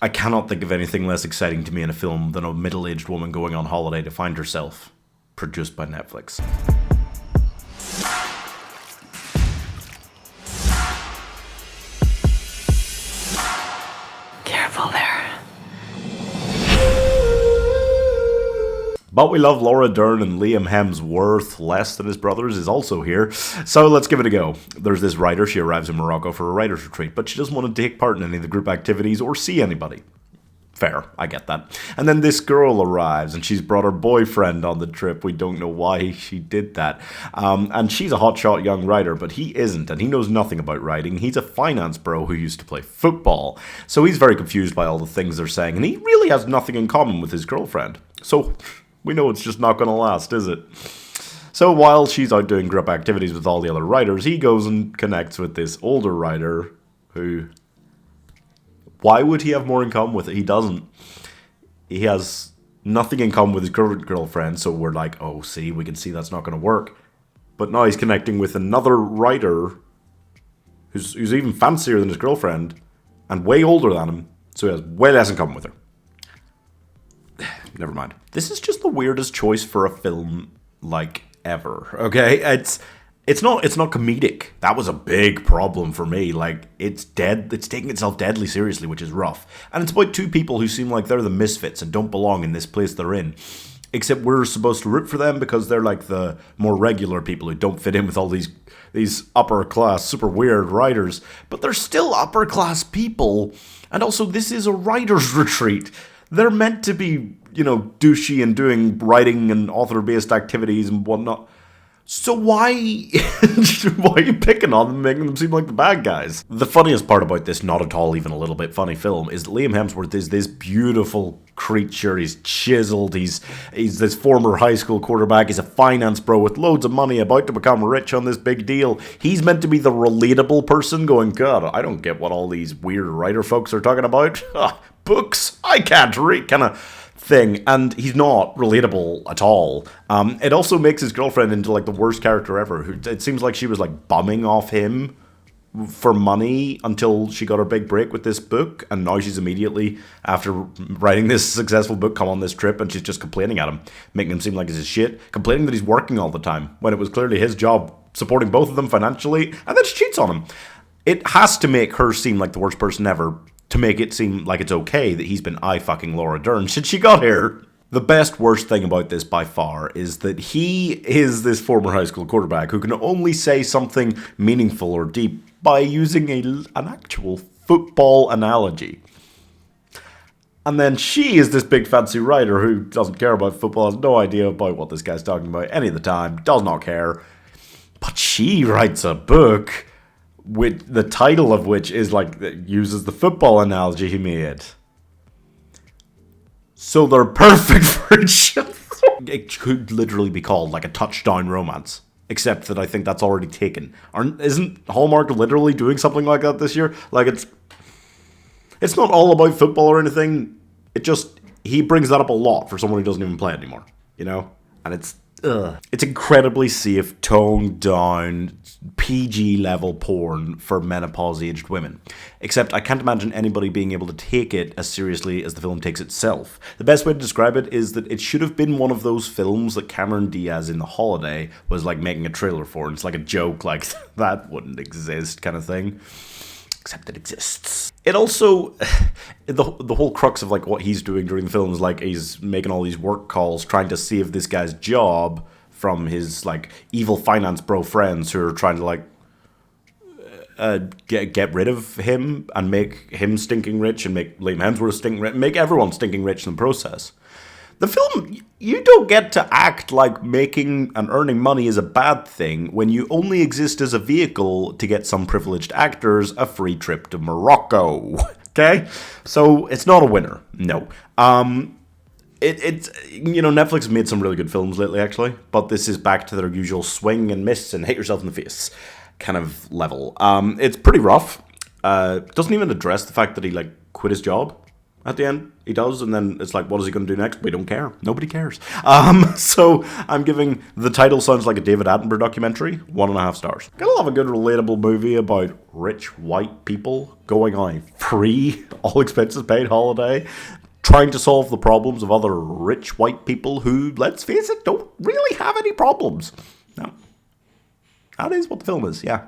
I cannot think of anything less exciting to me in a film than a middle-aged woman going on holiday to find herself, produced by Netflix. Careful there. But we love Laura Dern, and Liam Hemsworth, less than his brothers, is also here. So let's give it a go. There's this writer, she arrives in Morocco for a writer's retreat, but she doesn't want to take part in any of the group activities or see anybody. Fair, I get that. And then this girl arrives, and she's brought her boyfriend on the trip. We don't know why she did that. And she's a hotshot young writer, but he isn't, and he knows nothing about writing. He's a finance bro who used to play football. So he's very confused by all the things they're saying, and he really has nothing in common with his girlfriend. So we know it's just not going to last, is it? So while she's out doing group activities with all the other writers, he goes and connects with this older writer who... Why would he have more in common with it? He doesn't. He has nothing in common with his current girlfriend, so we're like, oh, see, we can see that's not going to work. But now he's connecting with another writer who's even fancier than his girlfriend and way older than him, so he has way less in common with her. Never mind. This is just the weirdest choice for a film, like, ever, okay? It's not comedic. That was a big problem for me. Like, it's taking itself deadly seriously, which is rough. And it's about two people who seem like they're the misfits and don't belong in this place they're in. Except we're supposed to root for them because they're like the more regular people who don't fit in with all these upper class, super weird writers. But they're still upper class people. And also, this is a writer's retreat. They're meant to be, douchey and doing writing and author-based activities and whatnot. So why are you picking on them, making them seem like the bad guys? The funniest part about this, not at all even a little bit funny film, is that Liam Hemsworth is this beautiful creature. He's chiseled. He's this former high school quarterback. He's a finance bro with loads of money, about to become rich on this big deal. He's meant to be the relatable person going, God, I don't get what all these weird writer folks are talking about. Books, I can't read, kind of thing, and he's not relatable at all. It also makes his girlfriend into like the worst character ever. It seems like she was like bumming off him for money until she got her big break with this book, and now she's immediately, after writing this successful book, come on this trip, and she's just complaining at him, making him seem like he's shit, complaining that he's working all the time, when it was clearly his job supporting both of them financially, and then she cheats on him. It has to make her seem like the worst person ever, to make it seem like it's okay that he's been eye-fucking Laura Dern since she got here. The best, worst thing about this by far is that he is this former high school quarterback who can only say something meaningful or deep by using an actual football analogy. And then she is this big fancy writer who doesn't care about football, has no idea about what this guy's talking about any of the time, does not care. But she writes a book with the title of which is like, uses the football analogy he made. So they're perfect for each other. It could literally be called like a touchdown romance. Except that I think that's already taken. Isn't Hallmark literally doing something like that this year? Like, it's not all about football or anything. He brings that up a lot for someone who doesn't even play anymore. And it's incredibly safe, toned down, PG level porn for menopause-aged women. Except I can't imagine anybody being able to take it as seriously as the film takes itself. The best way to describe it is that it should have been one of those films that Cameron Diaz in The Holiday was like making a trailer for. And it's like a joke, like that wouldn't exist kind of thing. Except it exists. It also, the whole crux of like what he's doing during the film is like he's making all these work calls trying to save this guy's job from his like evil finance bro friends who are trying to like get rid of him and make him stinking rich and make Liam Hemsworth stinking rich, make everyone stinking rich in the process. The film, you don't get to act like making and earning money is a bad thing when you only exist as a vehicle to get some privileged actors a free trip to Morocco. Okay? So it's not a winner. No. Netflix has made some really good films lately, actually, but this is back to their usual swing and miss and hit yourself in the face kind of level. It's pretty rough. Doesn't even address the fact that he like quit his job. At the end, he does, and then it's like, what is he going to do next? We don't care. Nobody cares. So I'm giving, the title sounds like a David Attenborough documentary, 1.5 stars. Gonna love a good relatable movie about rich white people going on a free, all expenses paid holiday, trying to solve the problems of other rich white people who, let's face it, don't really have any problems. No. That is what the film is, yeah.